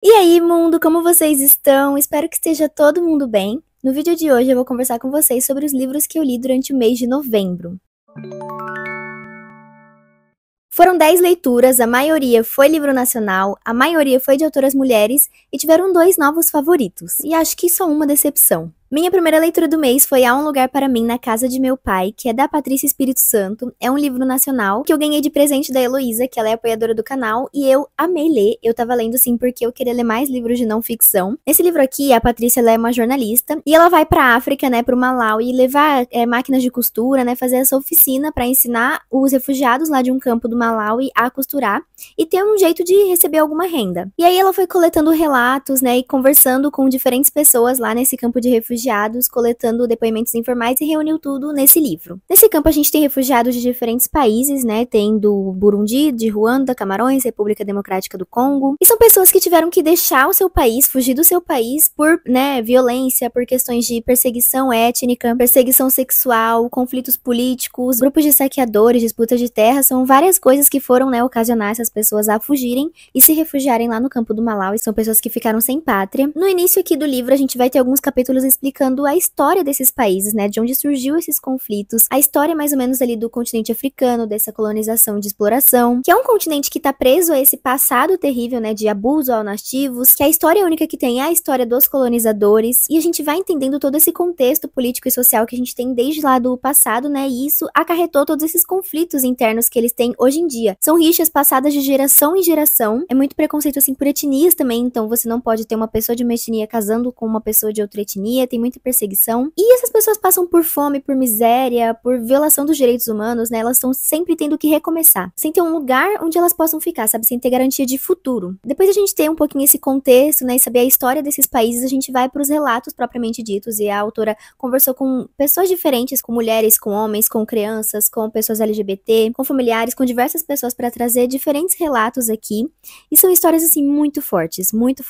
E aí, mundo, como vocês estão? Espero que esteja todo mundo bem. No vídeo de hoje eu vou conversar com vocês sobre os livros que eu li durante o mês de novembro. Foram 10 leituras, a maioria foi livro nacional, a maioria foi de autoras mulheres e tiveram 2 novos favoritos. E acho que só uma decepção. Minha primeira leitura do mês foi Há um Lugar para Mim na Casa de Meu Pai, que é da Patrícia Espírito Santo. É um livro nacional que eu ganhei de presente da Heloísa, que ela é apoiadora do canal, e eu amei ler. Eu tava lendo sim porque eu queria ler mais livros de não ficção. Nesse livro aqui, a Patrícia ela é uma jornalista e ela vai pra África, né, pro Malawi, levar máquinas de costura, né, fazer essa oficina para ensinar os refugiados lá de um campo do Malawi a costurar e ter um jeito de receber alguma renda. E aí ela foi coletando relatos, né, e conversando com diferentes pessoas lá nesse campo de refugiados, coletando depoimentos informais e reuniu tudo nesse livro. Nesse campo a gente tem refugiados de diferentes países, né, tem do Burundi, de Ruanda, Camarões, República Democrática do Congo, e são pessoas que tiveram que deixar o seu país, fugir do seu país por, né, violência, por questões de perseguição étnica, perseguição sexual, conflitos políticos, grupos de saqueadores, disputas de terra, são várias coisas que foram, né, ocasionar essas pessoas a fugirem e se refugiarem lá no campo do Malawi. São pessoas que ficaram sem pátria. No início aqui do livro a gente vai ter alguns capítulos explicando a história desses países, né, de onde surgiu esses conflitos, a história mais ou menos ali do continente africano, dessa colonização de exploração, que é um continente que tá preso a esse passado terrível, né, de abuso aos nativos, que a história única que tem é a história dos colonizadores, e a gente vai entendendo todo esse contexto político e social que a gente tem desde lá do passado, né, e isso acarretou todos esses conflitos internos que eles têm hoje em dia. São rixas passadas de geração em geração, é muito preconceito assim por etnias também, então você não pode ter uma pessoa de uma etnia casando com uma pessoa de outra etnia, tem muita perseguição. E essas pessoas passam por fome, por miséria, por violação dos direitos humanos, né? Elas estão sempre tendo que recomeçar, sem ter um lugar onde elas possam ficar, sabe? Sem ter garantia de futuro. Depois a gente ter um pouquinho esse contexto, né? E saber a história desses países, a gente vai para os relatos propriamente ditos. E a autora conversou com pessoas diferentes, com mulheres, com homens, com crianças, com pessoas LGBT, com familiares, com diversas pessoas para trazer diferentes relatos aqui. E são histórias, assim, muito fortes, muito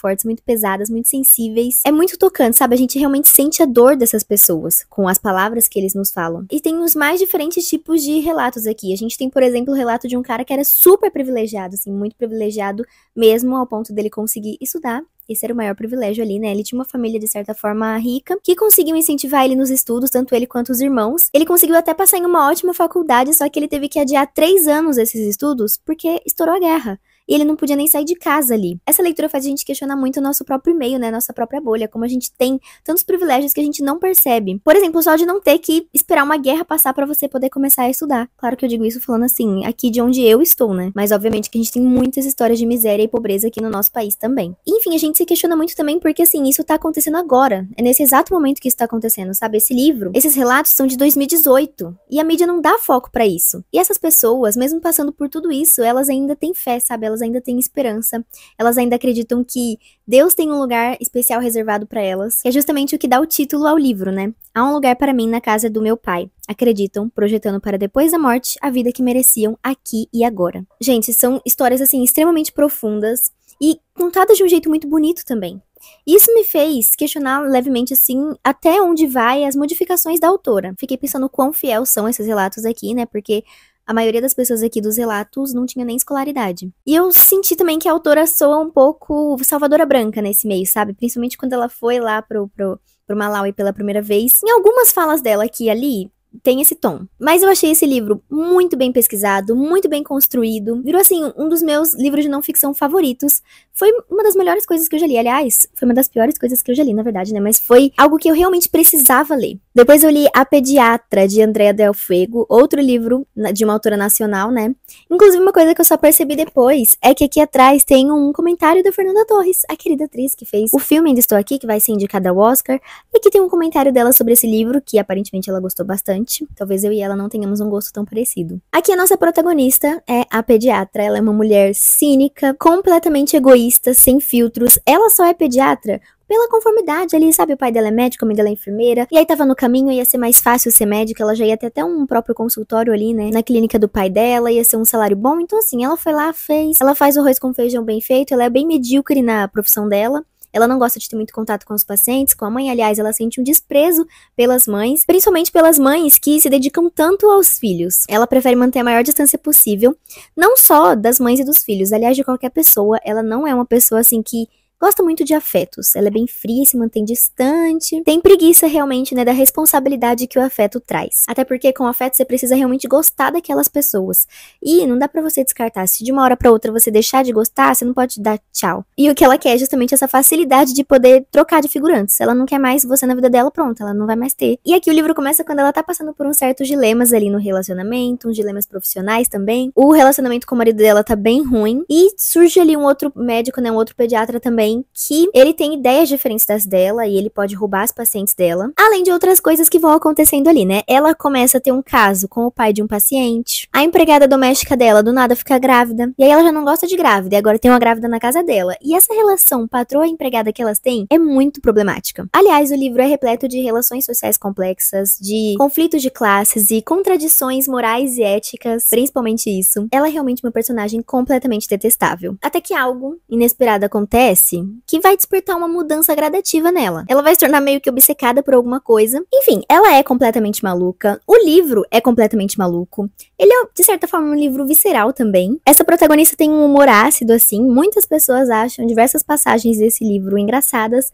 pesadas, muito sensíveis. É muito tocante, sabe? A gente realmente sente a dor dessas pessoas com as palavras que eles nos falam. E tem os mais diferentes tipos de relatos aqui. A gente tem, por exemplo, o relato de um cara que era super privilegiado, assim, muito privilegiado mesmo, ao ponto dele conseguir estudar. Esse era o maior privilégio ali, né? Ele tinha uma família, de certa forma, rica, que conseguiu incentivar ele nos estudos, tanto ele quanto os irmãos. Ele conseguiu até passar em uma ótima faculdade, só que ele teve que adiar 3 anos esses estudos, porque estourou a guerra. E ele não podia nem sair de casa ali. Essa leitura faz a gente questionar muito o nosso próprio meio, né? Nossa própria bolha. Como a gente tem tantos privilégios que a gente não percebe. Por exemplo, só de não ter que esperar uma guerra passar pra você poder começar a estudar. Claro que eu digo isso falando assim, aqui de onde eu estou, né? Mas obviamente que a gente tem muitas histórias de miséria e pobreza aqui no nosso país também. Enfim, a gente se questiona muito também porque, assim, isso tá acontecendo agora. É nesse exato momento que isso tá acontecendo, sabe? Esse livro, esses relatos são de 2018. E a mídia não dá foco pra isso. E essas pessoas, mesmo passando por tudo isso, elas ainda têm fé, sabe? Elas ainda têm esperança, elas ainda acreditam que Deus tem um lugar especial reservado para elas, que é justamente o que dá o título ao livro, né? Há um lugar para mim na casa do meu pai. Acreditam, projetando para depois da morte a vida que mereciam aqui e agora. Gente, são histórias assim extremamente profundas e contadas de um jeito muito bonito também. Isso me fez questionar levemente, assim, até onde vai as modificações da autora. Fiquei pensando quão fiel são esses relatos aqui, né? Porque a maioria das pessoas aqui dos relatos não tinha nem escolaridade. E eu senti também que a autora soa um pouco Salvadora Branca nesse meio, sabe? Principalmente quando ela foi lá pro Malawi pela primeira vez. Em algumas falas dela aqui e ali, tem esse tom. Mas eu achei esse livro muito bem pesquisado, muito bem construído. Virou, assim, um dos meus livros de não ficção favoritos. Foi uma das melhores coisas que eu já li. Aliás, foi uma das piores coisas que eu já li, na verdade, né? Mas foi algo que eu realmente precisava ler. Depois eu li A Pediatra, de Andrea Del Fuego, outro livro de uma autora nacional, né? Inclusive, uma coisa que eu só percebi depois é que aqui atrás tem um comentário da Fernanda Torres, a querida atriz que fez o filme Ainda Estou Aqui, que vai ser indicada ao Oscar. E aqui tem um comentário dela sobre esse livro, que aparentemente ela gostou bastante. Talvez eu e ela não tenhamos um gosto tão parecido. Aqui a nossa protagonista é a pediatra. Ela é uma mulher cínica, completamente egoísta, sem filtros. Ela só é pediatra pela conformidade ali, sabe? O pai dela é médico, a mãe dela é enfermeira. E aí tava no caminho, ia ser mais fácil ser médica. Ela já ia ter até um próprio consultório ali, né? Na clínica do pai dela, ia ser um salário bom. Então assim, ela foi lá, fez. Ela faz o arroz com feijão bem feito. Ela é bem medíocre na profissão dela. Ela não gosta de ter muito contato com os pacientes, com a mãe. Aliás, ela sente um desprezo pelas mães, principalmente pelas mães que se dedicam tanto aos filhos. Ela prefere manter a maior distância possível, não só das mães e dos filhos, aliás, de qualquer pessoa. Ela não é uma pessoa assim que gosta muito de afetos. Ela é bem fria, se mantém distante, tem preguiça realmente, né, da responsabilidade que o afeto traz. Até porque com o afeto você precisa realmente gostar daquelas pessoas. E não dá pra você descartar. Se de uma hora pra outra você deixar de gostar, você não pode dar tchau. E o que ela quer é justamente essa facilidade de poder trocar de figurantes. Ela não quer mais você na vida dela, pronto, ela não vai mais ter. E aqui o livro começa quando ela tá passando por uns certos dilemas ali no relacionamento, uns dilemas profissionais também. O relacionamento com o marido dela tá bem ruim. E surge ali um outro médico, né, um outro pediatra também, que ele tem ideias diferentes das dela e ele pode roubar as pacientes dela. Além de outras coisas que vão acontecendo ali, né? Ela começa a ter um caso com o pai de um paciente. A empregada doméstica dela do nada fica grávida. E aí ela já não gosta de grávida, e agora tem uma grávida na casa dela. E essa relação patroa-empregada que elas têm é muito problemática. Aliás, o livro é repleto de relações sociais complexas, de conflitos de classes e contradições morais e éticas, principalmente isso. Ela é realmente uma personagem completamente detestável. Até que algo inesperado acontece que vai despertar uma mudança gradativa nela. Ela vai se tornar meio que obcecada por alguma coisa. Enfim, ela é completamente maluca. O livro é completamente maluco. Ele é, de certa forma, um livro visceral também. Essa protagonista tem um humor ácido, assim. Muitas pessoas acham diversas passagens desse livro engraçadas,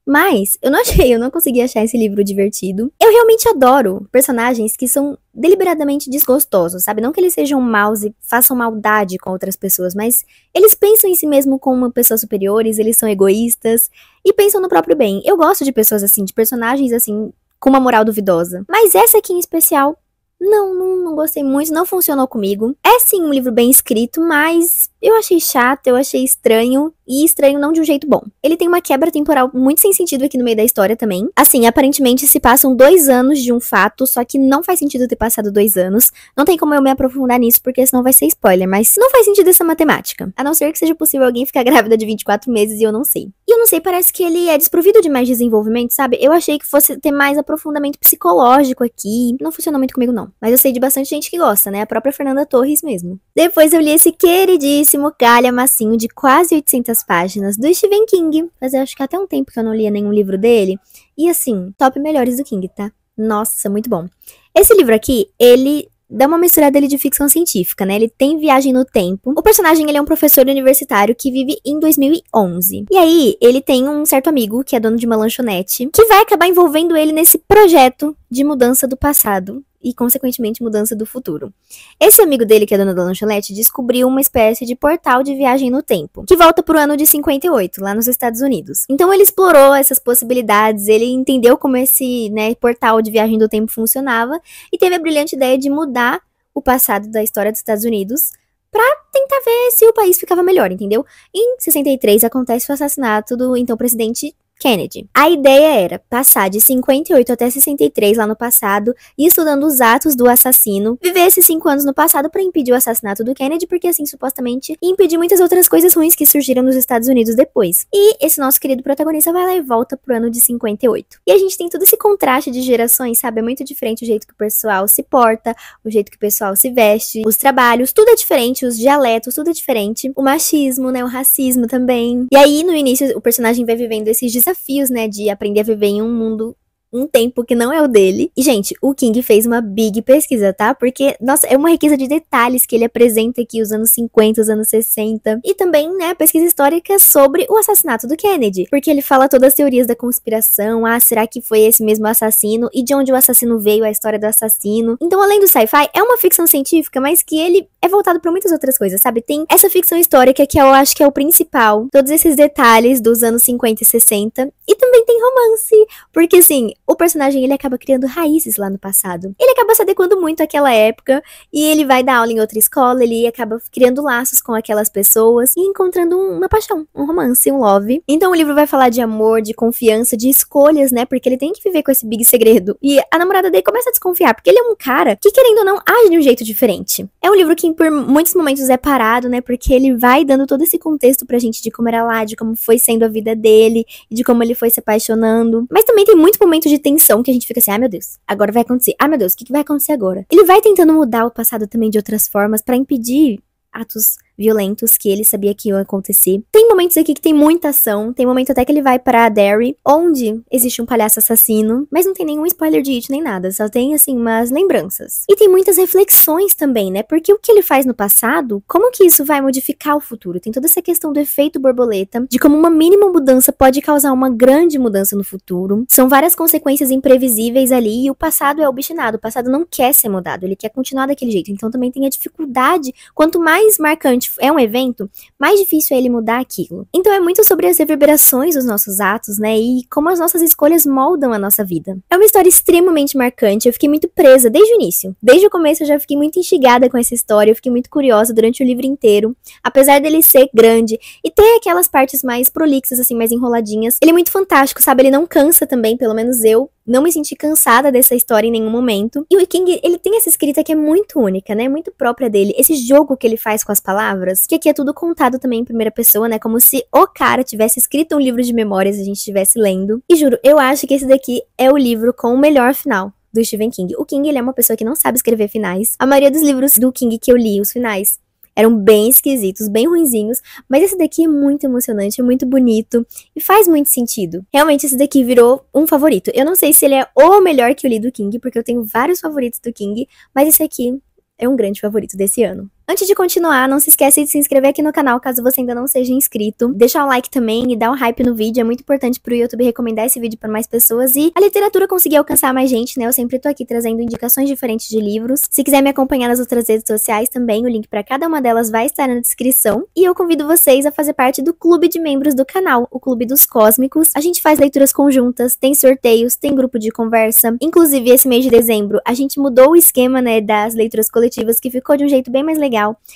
mas eu não consegui achar esse livro divertido. Eu realmente adoro personagens que são deliberadamente desgostosos, sabe? Não que eles sejam maus e façam maldade com outras pessoas, mas eles pensam em si mesmo como pessoas superiores, eles são egoístas e pensam no próprio bem. Eu gosto de pessoas assim, de personagens assim, com uma moral duvidosa. Mas essa aqui em especial, não gostei muito, não funcionou comigo. É sim um livro bem escrito, mas eu achei chato, eu achei estranho, e estranho não de um jeito bom. Ele tem uma quebra temporal muito sem sentido aqui no meio da história também. Assim, aparentemente se passam 2 anos de um fato, só que não faz sentido ter passado 2 anos. Não tem como eu me aprofundar nisso, porque senão vai ser spoiler, mas não faz sentido essa matemática. A não ser que seja possível alguém ficar grávida de 24 meses e eu não sei. E eu não sei, parece que ele é desprovido de mais desenvolvimento, sabe? Eu achei que fosse ter mais aprofundamento psicológico aqui. Não funcionou muito comigo, não. Mas eu sei de bastante gente que gosta, né? A própria Fernanda Torres mesmo. Depois eu li esse queridíssimo calhamacinho de quase 800 páginas do Stephen King. Mas eu acho que até um tempo que eu não lia nenhum livro dele. E assim, top melhores do King, tá? Nossa, muito bom. Esse livro aqui, ele dá uma misturada ali de ficção científica, né? Ele tem viagem no tempo. O personagem, ele é um professor universitário que vive em 2011. E aí, ele tem um certo amigo, que é dono de uma lanchonete, que vai acabar envolvendo ele nesse projeto de mudança do passado e, consequentemente, mudança do futuro. Esse amigo dele, que é dono da lanchonete, descobriu uma espécie de portal de viagem no tempo, que volta pro ano de 58, lá nos Estados Unidos. Então ele explorou essas possibilidades, ele entendeu como esse, né, portal de viagem do tempo funcionava, e teve a brilhante ideia de mudar o passado da história dos Estados Unidos pra tentar ver se o país ficava melhor, entendeu? Em 63 acontece o assassinato do então presidente Kennedy. A ideia era passar de 58 até 63 lá no passado, e estudando os atos do assassino, viver esses 5 anos no passado para impedir o assassinato do Kennedy, porque assim, supostamente, impedir muitas outras coisas ruins que surgiram nos Estados Unidos depois. E esse nosso querido protagonista vai lá e volta pro ano de 58. E a gente tem todo esse contraste de gerações, sabe? É muito diferente o jeito que o pessoal se porta, o jeito que o pessoal se veste, os trabalhos, tudo é diferente, os dialetos, tudo é diferente. O machismo, né? O racismo também. E aí, no início, o personagem vai vivendo esses desafios, né, de aprender a viver em um mundo, um tempo que não é o dele. E, gente, o King fez uma big pesquisa, tá? Porque, nossa, é uma riqueza de detalhes que ele apresenta aqui, os anos 50, os anos 60. E também, né, pesquisa histórica sobre o assassinato do Kennedy. Porque ele fala todas as teorias da conspiração. Ah, será que foi esse mesmo assassino? E de onde o assassino veio, a história do assassino. Então, além do sci-fi, é uma ficção científica, mas que ele é voltado pra muitas outras coisas, sabe? Tem essa ficção histórica que eu acho que é o principal. Todos esses detalhes dos anos 50 e 60. E também tem romance. Porque, assim, o personagem, ele acaba criando raízes lá no passado. Ele acaba se adequando muito àquela época, e ele vai dar aula em outra escola, ele acaba criando laços com aquelas pessoas, e encontrando uma paixão, um romance, um love. Então o livro vai falar de amor, de confiança, de escolhas, né, porque ele tem que viver com esse big segredo. E a namorada dele começa a desconfiar, porque ele é um cara que, querendo ou não, age de um jeito diferente. É um livro que por muitos momentos é parado, né, porque ele vai dando todo esse contexto pra gente de como era lá, de como foi sendo a vida dele, e de como ele foi se apaixonando. Mas também tem muitos momentos de tensão que a gente fica assim, ai meu Deus, agora vai acontecer. Ai meu Deus, o que vai acontecer agora? Ele vai tentando mudar o passado também de outras formas pra impedir atos violentos que ele sabia que iam acontecer. Tem momentos aqui que tem muita ação, tem momento até que ele vai pra Derry, onde existe um palhaço assassino, mas não tem nenhum spoiler de It nem nada, só tem, assim, umas lembranças. E tem muitas reflexões também, né, porque o que ele faz no passado, como que isso vai modificar o futuro? Tem toda essa questão do efeito borboleta, de como uma mínima mudança pode causar uma grande mudança no futuro. São várias consequências imprevisíveis ali, e o passado é obstinado, o passado não quer ser mudado, ele quer continuar daquele jeito, então também tem a dificuldade, quanto mais marcante é um evento, mais difícil é ele mudar aquilo. Então é muito sobre as reverberações dos nossos atos, né, e como as nossas escolhas moldam a nossa vida. É uma história extremamente marcante, eu fiquei muito presa desde o início. Desde o começo eu já fiquei muito instigada com essa história, eu fiquei muito curiosa durante o livro inteiro. Apesar dele ser grande e ter aquelas partes mais prolixas, assim, mais enroladinhas, ele é muito fantástico, sabe? Ele não cansa também, pelo menos eu não me senti cansada dessa história em nenhum momento. E o King, ele tem essa escrita que é muito única, né? Muito própria dele. Esse jogo que ele faz com as palavras, que aqui é tudo contado também em primeira pessoa, né? Como se o cara tivesse escrito um livro de memórias e a gente estivesse lendo. E juro, eu acho que esse daqui é o livro com o melhor final do Stephen King. O King, ele é uma pessoa que não sabe escrever finais. A maioria dos livros do King que eu li, os finais, eram bem esquisitos, bem ruinzinhos, mas esse daqui é muito emocionante, é muito bonito e faz muito sentido. Realmente esse daqui virou um favorito. Eu não sei se ele é o melhor que eu li do King, porque eu tenho vários favoritos do King, mas esse aqui é um grande favorito desse ano. Antes de continuar, não se esqueça de se inscrever aqui no canal caso você ainda não seja inscrito. Deixar o like também e dar um hype no vídeo, é muito importante pro YouTube recomendar esse vídeo para mais pessoas e a literatura conseguir alcançar mais gente, né? Eu sempre tô aqui trazendo indicações diferentes de livros. Se quiser me acompanhar nas outras redes sociais também, o link para cada uma delas vai estar na descrição. E eu convido vocês a fazer parte do clube de membros do canal, o Clube dos Cósmicos. A gente faz leituras conjuntas, tem sorteios, tem grupo de conversa. Inclusive, esse mês de dezembro, a gente mudou o esquema, né, das leituras coletivas, que ficou de um jeito bem mais legal.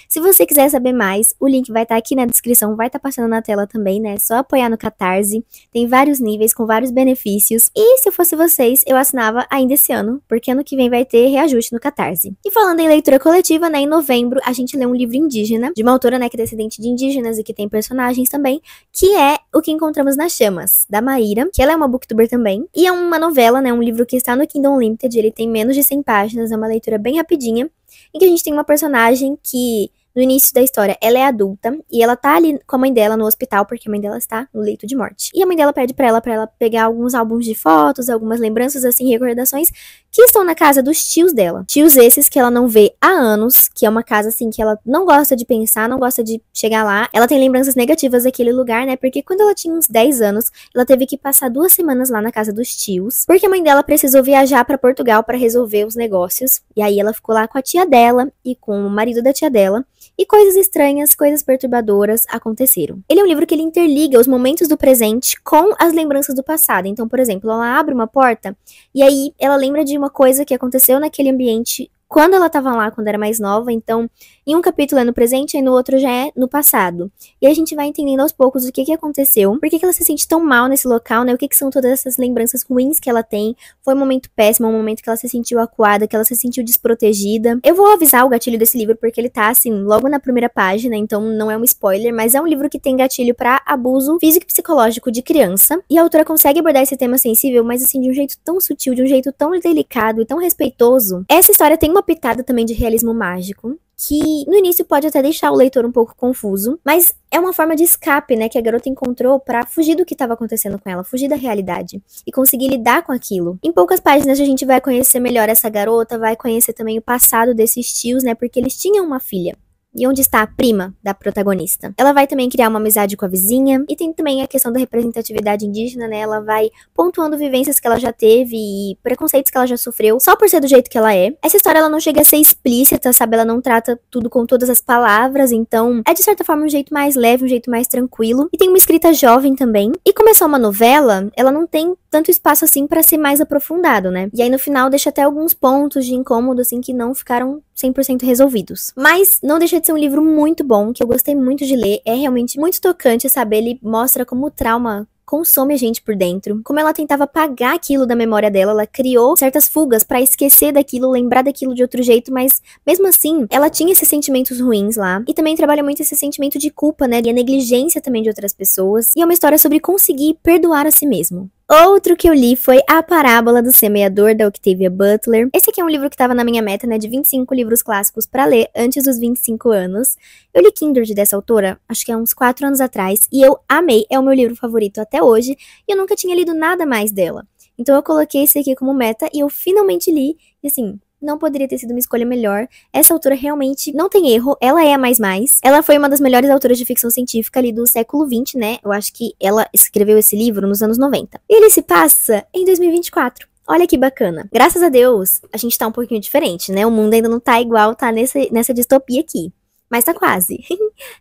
Se você quiser saber mais, o link vai estar aqui na descrição, vai estar passando na tela também, né? É só apoiar no Catarse. Tem vários níveis com vários benefícios. E se eu fosse vocês, eu assinava ainda esse ano, porque ano que vem vai ter reajuste no Catarse. E falando em leitura coletiva, né, em novembro a gente lê um livro indígena, de uma autora, né, que é descendente de indígenas e que tem personagens também, que é O que Encontramos nas Chamas, da Maíra, que ela é uma booktuber também. E é uma novela, né, um livro que está no Kindle Unlimited, ele tem menos de 100 páginas, é uma leitura bem rapidinha, em que a gente tem uma personagem que, no início da história, ela é adulta e ela tá ali com a mãe dela no hospital, porque a mãe dela está no leito de morte. E a mãe dela pede pra ela pegar alguns álbuns de fotos, algumas lembranças, assim, recordações, que estão na casa dos tios dela. Tios esses que ela não vê há anos, que é uma casa, assim, que ela não gosta de pensar, não gosta de chegar lá. Ela tem lembranças negativas daquele lugar, né, porque quando ela tinha uns 10 anos, ela teve que passar 2 semanas lá na casa dos tios, porque a mãe dela precisou viajar pra Portugal pra resolver os negócios. E aí ela ficou lá com a tia dela e com o marido da tia dela. E coisas estranhas, coisas perturbadoras aconteceram. Ele é um livro que ele interliga os momentos do presente com as lembranças do passado. Então, por exemplo, ela abre uma porta e aí ela lembra de uma coisa que aconteceu naquele ambiente quando ela estava lá, quando era mais nova. Então, em um capítulo é no presente e no outro já é no passado. E a gente vai entendendo aos poucos o que aconteceu, por que ela se sente tão mal nesse local, né? O que são todas essas lembranças ruins que ela tem. Foi um momento péssimo, um momento que ela se sentiu acuada, que ela se sentiu desprotegida. Eu vou avisar o gatilho desse livro porque ele tá, assim, logo na primeira página, então não é um spoiler, mas é um livro que tem gatilho pra abuso físico e psicológico de criança. E a autora consegue abordar esse tema sensível, mas assim, de um jeito tão sutil, de um jeito tão delicado e tão respeitoso. Essa história tem uma pitada também de realismo mágico, que no início pode até deixar o leitor um pouco confuso, mas é uma forma de escape, né, que a garota encontrou pra fugir do que estava acontecendo com ela, fugir da realidade e conseguir lidar com aquilo. Em poucas páginas a gente vai conhecer melhor essa garota, vai conhecer também o passado desses tios, né, porque eles tinham uma filha. E onde está a prima da protagonista? Ela vai também criar uma amizade com a vizinha. E tem também a questão da representatividade indígena, né? Ela vai pontuando vivências que ela já teve e preconceitos que ela já sofreu, só por ser do jeito que ela é. Essa história, ela não chega a ser explícita, sabe? Ela não trata tudo com todas as palavras. Então, é de certa forma um jeito mais leve, um jeito mais tranquilo. E tem uma escrita jovem também. E como é só uma novela, ela não tem tanto espaço assim pra ser mais aprofundado, né? E aí no final deixa até alguns pontos de incômodo, assim, que não ficaram 100% resolvidos. Mas não deixa de ser um livro muito bom, que eu gostei muito de ler. É realmente muito tocante, sabe? Ele mostra como o trauma consome a gente por dentro. Como ela tentava apagar aquilo da memória dela, ela criou certas fugas pra esquecer daquilo, lembrar daquilo de outro jeito, mas mesmo assim, ela tinha esses sentimentos ruins lá. E também trabalha muito esse sentimento de culpa, né? E a negligência também de outras pessoas. E é uma história sobre conseguir perdoar a si mesmo. Outro que eu li foi A Parábola do Semeador, da Octavia Butler. Esse aqui é um livro que estava na minha meta, né, de 25 livros clássicos para ler antes dos 25 anos. Eu li Kindred dessa autora, acho que há uns 4 anos atrás, e eu amei, é o meu livro favorito até hoje, e eu nunca tinha lido nada mais dela. Então eu coloquei esse aqui como meta, e eu finalmente li, e assim, não poderia ter sido uma escolha melhor. Essa autora realmente não tem erro, ela é a mais. Ela foi uma das melhores autoras de ficção científica ali do século XX, né? Eu acho que ela escreveu esse livro nos anos 90. E ele se passa em 2024. Olha que bacana. Graças a Deus, a gente tá um pouquinho diferente, né? O mundo ainda não tá igual, tá nessa distopia aqui. Mas tá quase.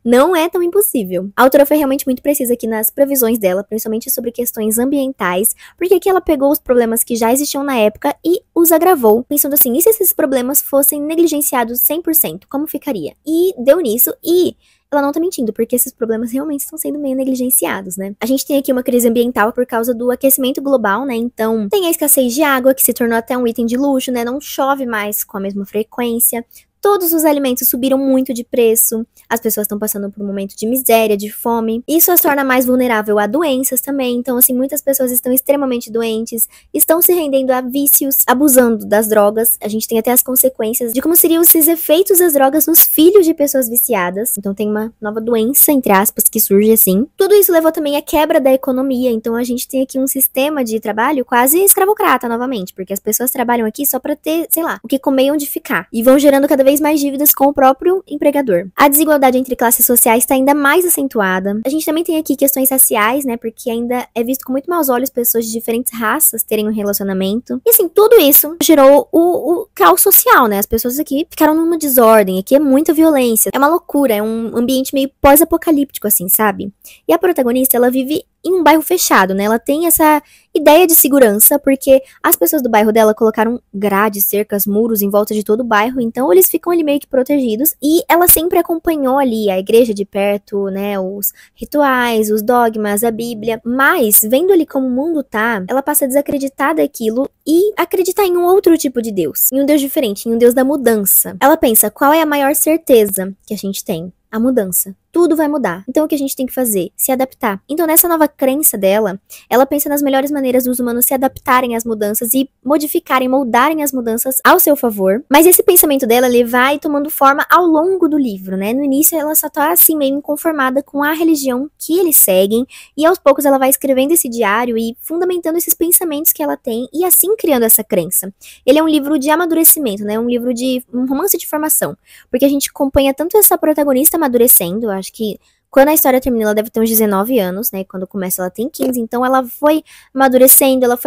Não é tão impossível. A autora foi realmente muito precisa aqui nas previsões dela, principalmente sobre questões ambientais, porque aqui ela pegou os problemas que já existiam na época e os agravou, pensando assim, e se esses problemas fossem negligenciados 100%, como ficaria? E deu nisso, e ela não tá mentindo, porque esses problemas realmente estão sendo meio negligenciados, né? A gente tem aqui uma crise ambiental por causa do aquecimento global, né? Então, tem a escassez de água, que se tornou até um item de luxo, né? Não chove mais com a mesma frequência. Todos os alimentos subiram muito de preço, as pessoas estão passando por um momento de miséria, de fome. Isso as torna mais vulnerável a doenças também, então assim, muitas pessoas estão extremamente doentes, estão se rendendo a vícios, abusando das drogas. A gente tem até as consequências de como seriam esses efeitos das drogas nos filhos de pessoas viciadas. Então tem uma nova doença, entre aspas, que surge assim. Tudo isso levou também à quebra da economia, então a gente tem aqui um sistema de trabalho quase escravocrata novamente, porque as pessoas trabalham aqui só pra ter, sei lá, o que comer e onde ficar, e vão gerando cada vez mais dívidas com o próprio empregador. A desigualdade entre classes sociais está ainda mais acentuada. A gente também tem aqui questões raciais, né, porque ainda é visto com muito maus olhos pessoas de diferentes raças terem um relacionamento. E assim, tudo isso gerou o caos social, né, as pessoas aqui ficaram numa desordem, aqui é muita violência, é uma loucura, é um ambiente meio pós-apocalíptico, assim, sabe? E a protagonista, ela vive em um bairro fechado, né? Ela tem essa ideia de segurança, porque as pessoas do bairro dela colocaram grades, cercas, muros em volta de todo o bairro, então eles ficam ali meio que protegidos, e ela sempre acompanhou ali a igreja de perto, né? Os rituais, os dogmas, a Bíblia, mas vendo ali como o mundo tá, ela passa a desacreditar daquilo e acreditar em um outro tipo de Deus, em um Deus diferente, em um Deus da mudança. Ela pensa, qual é a maior certeza que a gente tem? A mudança. Tudo vai mudar. Então o que a gente tem que fazer? Se adaptar. Então nessa nova crença dela, ela pensa nas melhores maneiras dos humanos se adaptarem às mudanças e modificarem, moldarem as mudanças ao seu favor. Mas esse pensamento dela, ele vai tomando forma ao longo do livro, né? No início ela só tá assim meio inconformada com a religião que eles seguem, e aos poucos ela vai escrevendo esse diário e fundamentando esses pensamentos que ela tem e assim criando essa crença. Ele é um livro de amadurecimento, né? Um romance de formação, porque a gente acompanha tanto essa protagonista amadurecendo, eu acho que quando a história termina ela deve ter uns 19 anos, né, quando começa ela tem 15, então ela foi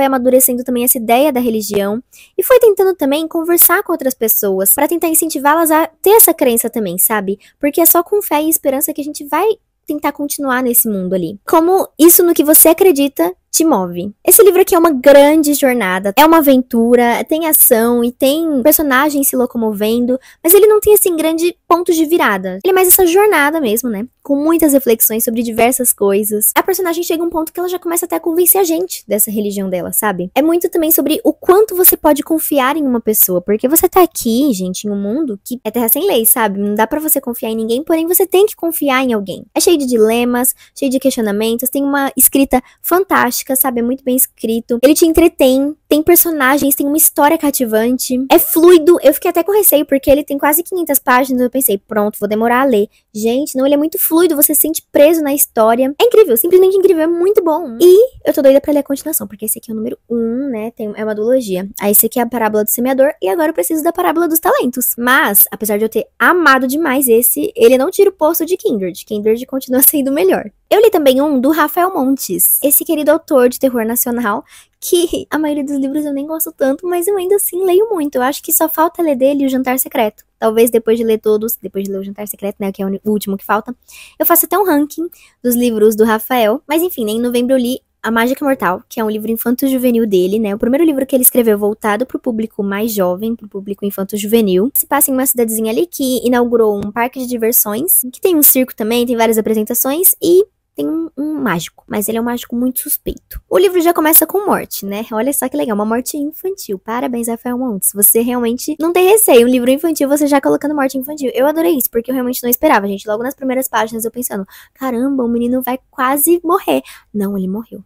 amadurecendo também essa ideia da religião, e foi tentando também conversar com outras pessoas, pra tentar incentivá-las a ter essa crença também, sabe, porque é só com fé e esperança que a gente vai tentar continuar nesse mundo ali. Como isso no que você acredita te move. Esse livro aqui é uma grande jornada, é uma aventura, tem ação e tem personagens se locomovendo, mas ele não tem, assim, grande pontos de virada. Ele é mais essa jornada mesmo, né? Com muitas reflexões sobre diversas coisas. A personagem chega a um ponto que ela já começa até a convencer a gente dessa religião dela, sabe? É muito também sobre o quanto você pode confiar em uma pessoa, porque você tá aqui, gente, em um mundo que é terra sem lei, sabe? Não dá pra você confiar em ninguém, porém você tem que confiar em alguém. É cheio de dilemas, cheio de questionamentos, tem uma escrita fantástica, sabe? É muito bem escrito. Ele te entretém, tem personagens, tem uma história cativante. É fluido. Eu fiquei até com receio, porque ele tem quase 500 páginas. Eu pensei, pronto, vou demorar a ler. Gente, não, ele é muito fluido, você se sente preso na história. É incrível, simplesmente incrível, é muito bom. E eu tô doida pra ler a continuação, porque esse aqui é o número 1, né? É uma duologia. Aí esse aqui é a Parábola do Semeador, e agora eu preciso da Parábola dos Talentos. Mas, apesar de eu ter amado demais esse, ele não tira o posto de Kindred. Kindred continua sendo melhor. Eu li também um do Rafael Montes, esse querido autor de terror nacional, que a maioria dos livros eu nem gosto tanto, mas eu ainda assim leio muito. Eu acho que só falta ler dele O Jantar Secreto. Talvez depois de ler todos, depois de ler O Jantar Secreto, né, que é o último que falta, eu faço até um ranking dos livros do Rafael. Mas enfim, né, em novembro eu li A Mágica Mortal, que é um livro infanto-juvenil dele, né? O primeiro livro que ele escreveu voltado pro público mais jovem, pro público infanto-juvenil. Se passa em uma cidadezinha ali que inaugurou um parque de diversões, que tem um circo também, tem várias apresentações e tem um mágico, mas ele é um mágico muito suspeito. O livro já começa com morte, né? Olha só que legal, uma morte infantil. Parabéns, Rafael Montes. Você realmente não tem receio. Um livro infantil, você já colocando morte infantil. Eu adorei isso, porque eu realmente não esperava, gente. Logo nas primeiras páginas eu pensando, caramba, o menino vai quase morrer. Não, ele morreu.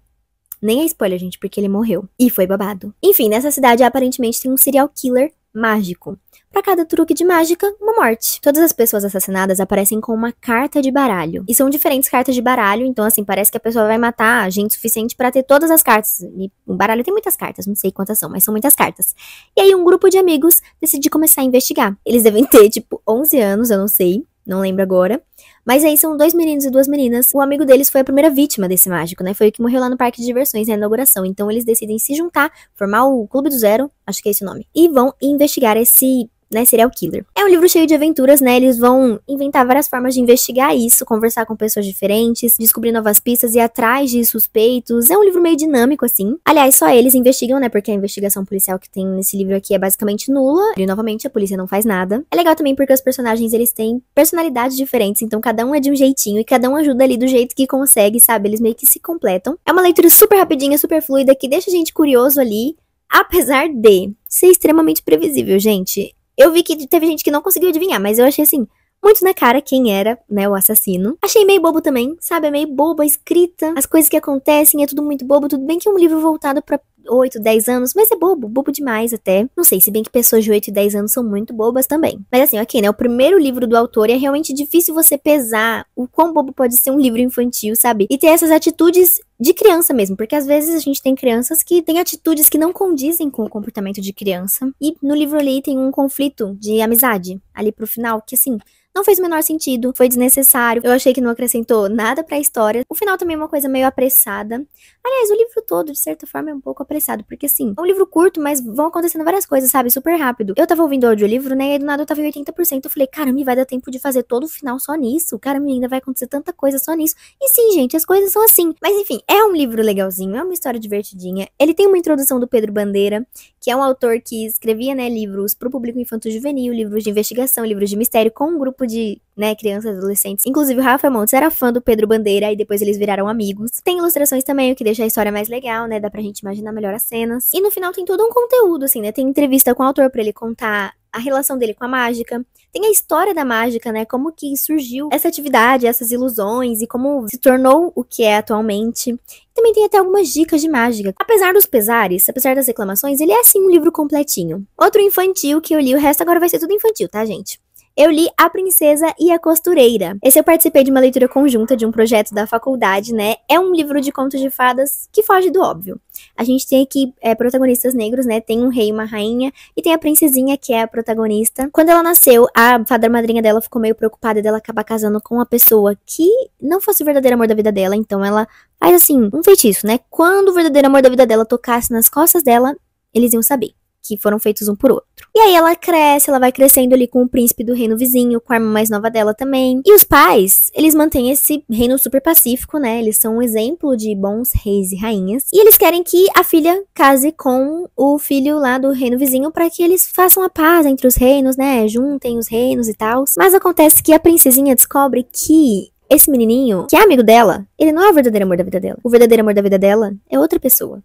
Nem é spoiler, gente, porque ele morreu. E foi babado. Enfim, nessa cidade aparentemente tem um serial killer mágico. Pra cada truque de mágica, uma morte. Todas as pessoas assassinadas aparecem com uma carta de baralho. E são diferentes cartas de baralho, então assim, parece que a pessoa vai matar gente suficiente pra ter todas as cartas. E o baralho tem muitas cartas, não sei quantas são, mas são muitas cartas. E aí um grupo de amigos decide começar a investigar. Eles devem ter, tipo, 11 anos, eu não sei, não lembro agora. Mas aí são 2 meninos e 2 meninas. O amigo deles foi a primeira vítima desse mágico, né? Foi o que morreu lá no parque de diversões na inauguração. Então eles decidem se juntar, formar o Clube do Zero, acho que é esse o nome, e vão investigar esse, né, serial killer. É um livro cheio de aventuras, né? Eles vão inventar várias formas de investigar isso, conversar com pessoas diferentes, descobrir novas pistas e ir atrás de suspeitos. É um livro meio dinâmico, assim. Aliás, só eles investigam, né? Porque a investigação policial que tem nesse livro aqui é basicamente nula. E, novamente, a polícia não faz nada. É legal também porque os personagens, eles têm personalidades diferentes, então cada um é de um jeitinho e cada um ajuda ali do jeito que consegue, sabe? Eles meio que se completam. É uma leitura super rapidinha, super fluida, que deixa a gente curioso ali, apesar de ser extremamente previsível, gente. Eu vi que teve gente que não conseguiu adivinhar, mas eu achei assim, muito na cara quem era, né, o assassino. Achei meio bobo também, sabe? É meio bobo a escrita, as coisas que acontecem, é tudo muito bobo. Tudo bem que é um livro voltado pra 8, 10 anos, mas é bobo, bobo demais até. Não sei, se bem que pessoas de 8 e 10 anos são muito bobas também. Mas assim, ok, né, o primeiro livro do autor é realmente difícil você pesar o quão bobo pode ser um livro infantil, sabe? E ter essas atitudes de criança mesmo, porque às vezes a gente tem crianças que têm atitudes que não condizem com o comportamento de criança. E no livro ali tem um conflito de amizade, ali pro final, que assim, não fez o menor sentido, foi desnecessário. Eu achei que não acrescentou nada pra história. O final também é uma coisa meio apressada. Aliás, o livro todo, de certa forma, é um pouco apressado, porque assim, é um livro curto, mas vão acontecendo várias coisas, sabe? Super rápido. Eu tava ouvindo o audiolivro, né? E aí do nada eu tava em 80%. Eu falei, cara, me vai dar tempo de fazer todo o final só nisso. Cara, ainda vai acontecer tanta coisa só nisso. E sim, gente, as coisas são assim. Mas enfim, é um livro legalzinho, é uma história divertidinha. Ele tem uma introdução do Pedro Bandeira, que é um autor que escrevia, né, livros pro público infanto-juvenil, livros de investigação, livros de mistério, com um grupo de, né, crianças e adolescentes. Inclusive o Rafa Montes era fã do Pedro Bandeira e depois eles viraram amigos. Tem ilustrações também, o que deixa a história mais legal, né? Dá pra gente imaginar melhor as cenas. E no final tem todo um conteúdo, assim, né? Tem entrevista com o autor pra ele contar a relação dele com a mágica. Tem a história da mágica, né? Como que surgiu essa atividade, essas ilusões e como se tornou o que é atualmente. Também tem até algumas dicas de mágica. Apesar dos pesares, apesar das reclamações, ele é assim um livro completinho. Outro infantil que eu li, o resto agora vai ser tudo infantil, tá, gente? Eu li A Princesa e a Costureira. Esse eu participei de uma leitura conjunta de um projeto da faculdade, né? É um livro de contos de fadas que foge do óbvio. A gente tem aqui protagonistas negros, né? Tem um rei e uma rainha e tem a princesinha, que é a protagonista. Quando ela nasceu, a fada madrinha dela ficou meio preocupada dela acabar casando com uma pessoa que não fosse o verdadeiro amor da vida dela. Então ela faz assim, um feitiço, né? Quando o verdadeiro amor da vida dela tocasse nas costas dela, eles iam saber que foram feitos um por outro. E aí ela cresce, ela vai crescendo ali com o príncipe do reino vizinho, com a irmã mais nova dela também. E os pais, eles mantêm esse reino super pacífico, né? Eles são um exemplo de bons reis e rainhas. E eles querem que a filha case com o filho lá do reino vizinho para que eles façam a paz entre os reinos, né? Juntem os reinos e tal. Mas acontece que a princesinha descobre que esse menininho, que é amigo dela, ele não é o verdadeiro amor da vida dela. O verdadeiro amor da vida dela é outra pessoa.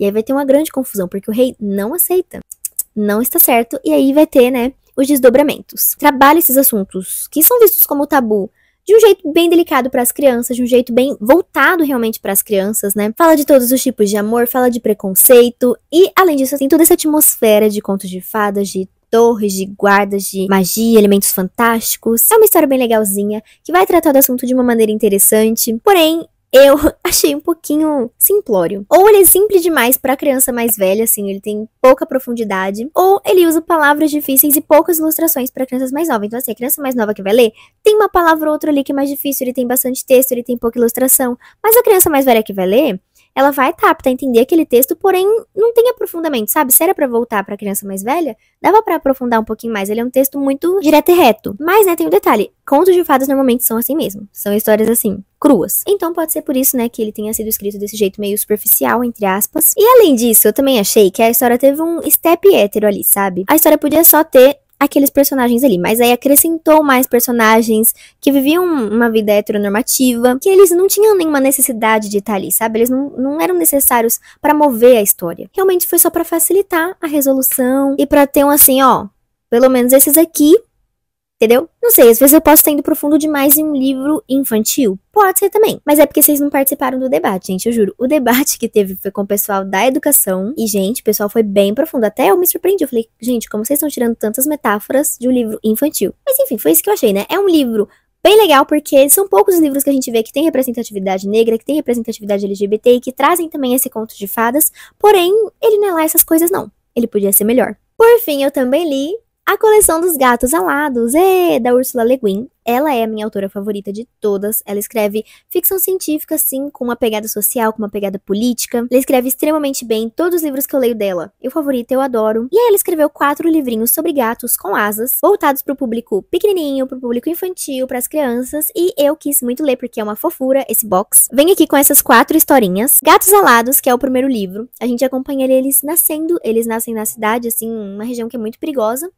E aí vai ter uma grande confusão, porque o rei não aceita. Não está certo. E aí vai ter, né, os desdobramentos. Trabalha esses assuntos que são vistos como tabu de um jeito bem delicado para as crianças, de um jeito bem voltado realmente para as crianças, né? Fala de todos os tipos de amor, fala de preconceito. E, além disso, tem toda essa atmosfera de contos de fadas, de torres, de guardas, de magia, elementos fantásticos. É uma história bem legalzinha, que vai tratar do assunto de uma maneira interessante. Porém, eu achei um pouquinho simplório. Ou ele é simples demais pra criança mais velha, assim, ele tem pouca profundidade. Ou ele usa palavras difíceis e poucas ilustrações pra crianças mais novas. Então, assim, a criança mais nova que vai ler, tem uma palavra ou outra ali que é mais difícil, ele tem bastante texto, ele tem pouca ilustração. Mas a criança mais velha que vai ler, ela vai estar apta a entender aquele texto, porém não tem aprofundamento, sabe? Se era pra voltar pra criança mais velha, dava pra aprofundar um pouquinho mais. Ele é um texto muito direto e reto. Mas, né, tem um detalhe. Contos de fadas normalmente são assim mesmo. São histórias assim, cruas. Então pode ser por isso, né, que ele tenha sido escrito desse jeito meio superficial, entre aspas. E além disso, eu também achei que a história teve um step hétero ali, sabe? A história podia só ter aqueles personagens ali, mas aí acrescentou mais personagens que viviam uma vida heteronormativa, que eles não tinham nenhuma necessidade de estar ali, sabe? Eles não eram necessários pra mover a história. Realmente foi só pra facilitar a resolução e pra ter um assim, ó, pelo menos esses aqui entendeu? Não sei, às vezes eu posso estar indo profundo demais em um livro infantil. Pode ser também. Mas é porque vocês não participaram do debate, gente, eu juro. O debate que teve foi com o pessoal da educação. E, gente, o pessoal foi bem profundo. Até eu me surpreendi. Eu falei, gente, como vocês estão tirando tantas metáforas de um livro infantil? Mas, enfim, foi isso que eu achei, né? É um livro bem legal, porque são poucos os livros que a gente vê que tem representatividade negra, que tem representatividade LGBT e que trazem também esse conto de fadas. Porém, ele não é lá essas coisas, não. Ele podia ser melhor. Por fim, eu também li A Coleção dos Gatos Alados, da Ursula Le Guin. Ela é a minha autora favorita de todas. Ela escreve ficção científica, sim, com uma pegada social, com uma pegada política. Ela escreve extremamente bem todos os livros que eu leio dela. Eu favorito, eu adoro. E aí ela escreveu 4 livrinhos sobre gatos com asas, voltados pro público pequenininho, pro público infantil, pras crianças. E eu quis muito ler, porque é uma fofura esse box. Vem aqui com essas 4 historinhas. Gatos Alados, que é o primeiro livro. A gente acompanha eles nascendo. Eles nascem na cidade, assim, uma região que é muito perigosa.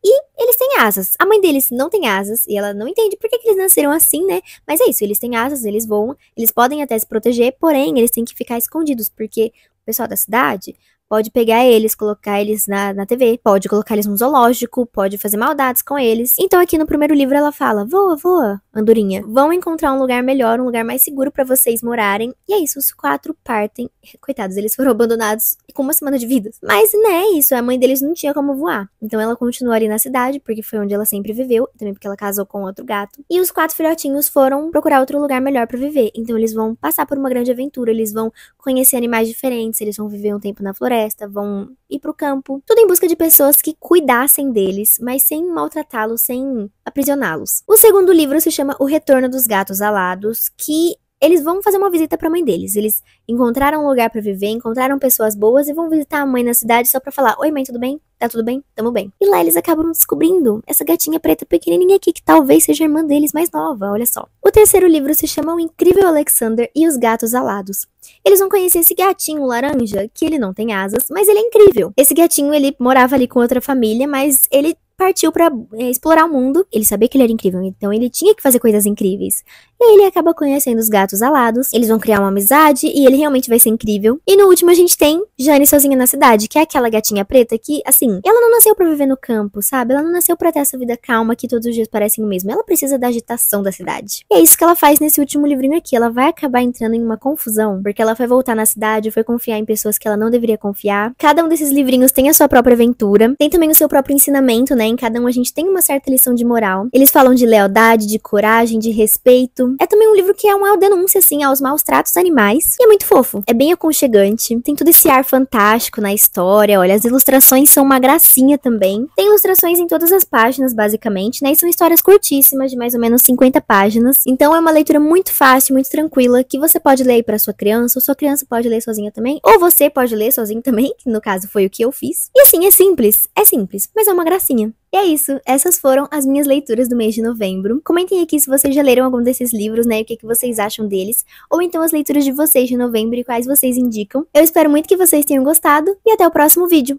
E eles têm asas. A mãe deles não tem asas, e ela não entende por que eles nasceram assim, né? Mas é isso, eles têm asas, eles voam, eles podem até se proteger, porém, eles têm que ficar escondidos, porque o pessoal da cidade pode pegar eles, colocar eles na TV, pode colocar eles num zoológico, pode fazer maldades com eles. Então aqui no primeiro livro ela fala, voa, voa, andorinha. Vão encontrar um lugar melhor, um lugar mais seguro pra vocês morarem. E é isso, os 4 partem. Coitados, eles foram abandonados com uma semana de vida. Mas, né, é isso, a mãe deles não tinha como voar. Então ela continuou ali na cidade, porque foi onde ela sempre viveu, e também porque ela casou com outro gato. E os 4 filhotinhos foram procurar outro lugar melhor pra viver. Então eles vão passar por uma grande aventura, eles vão conhecer animais diferentes, eles vão viver um tempo na floresta, vão ir pro campo, tudo em busca de pessoas que cuidassem deles, mas sem maltratá-los, sem aprisioná-los. O segundo livro se chama O Retorno dos Gatos Alados, que eles vão fazer uma visita pra mãe deles. Eles encontraram um lugar pra viver, encontraram pessoas boas e vão visitar a mãe na cidade só pra falar, oi mãe, tudo bem? Tá tudo bem? Tamo bem. E lá eles acabam descobrindo essa gatinha preta pequenininha aqui, que talvez seja a irmã deles mais nova, olha só. O terceiro livro se chama O Incrível Alexander e os Gatos Alados. Eles vão conhecer esse gatinho laranja, que ele não tem asas, mas ele é incrível. Esse gatinho, ele morava ali com outra família, mas ele partiu pra explorar o mundo. Ele sabia que ele era incrível, então ele tinha que fazer coisas incríveis. E aí ele acaba conhecendo os gatos alados, eles vão criar uma amizade e ele realmente vai ser incrível. E no último a gente tem Jane sozinha na cidade, que é aquela gatinha preta que, assim, ela não nasceu pra viver no campo, sabe? Ela não nasceu pra ter essa vida calma que todos os dias parecem o mesmo. Ela precisa da agitação da cidade. E é isso que ela faz nesse último livrinho aqui. Ela vai acabar entrando em uma confusão, porque ela foi voltar na cidade, foi confiar em pessoas que ela não deveria confiar. Cada um desses livrinhos tem a sua própria aventura, tem também o seu próprio ensinamento, né? Em cada um a gente tem uma certa lição de moral. Eles falam de lealdade, de coragem, de respeito. É também um livro que é uma denúncia, assim, aos maus tratos animais. E é muito fofo. É bem aconchegante. Tem todo esse ar fantástico na história. Olha, as ilustrações são uma gracinha também. Tem ilustrações em todas as páginas, basicamente, né? E são histórias curtíssimas, de mais ou menos 50 páginas. Então é uma leitura muito fácil, muito tranquila, que você pode ler aí pra sua criança, ou sua criança pode ler sozinha também, ou você pode ler sozinho também, que no caso foi o que eu fiz. E assim, é simples, mas é uma gracinha. E é isso, essas foram as minhas leituras do mês de novembro. Comentem aqui se vocês já leram algum desses livros, né, e o que vocês acham deles, ou então as leituras de vocês de novembro e quais vocês indicam. Eu espero muito que vocês tenham gostado, e até o próximo vídeo.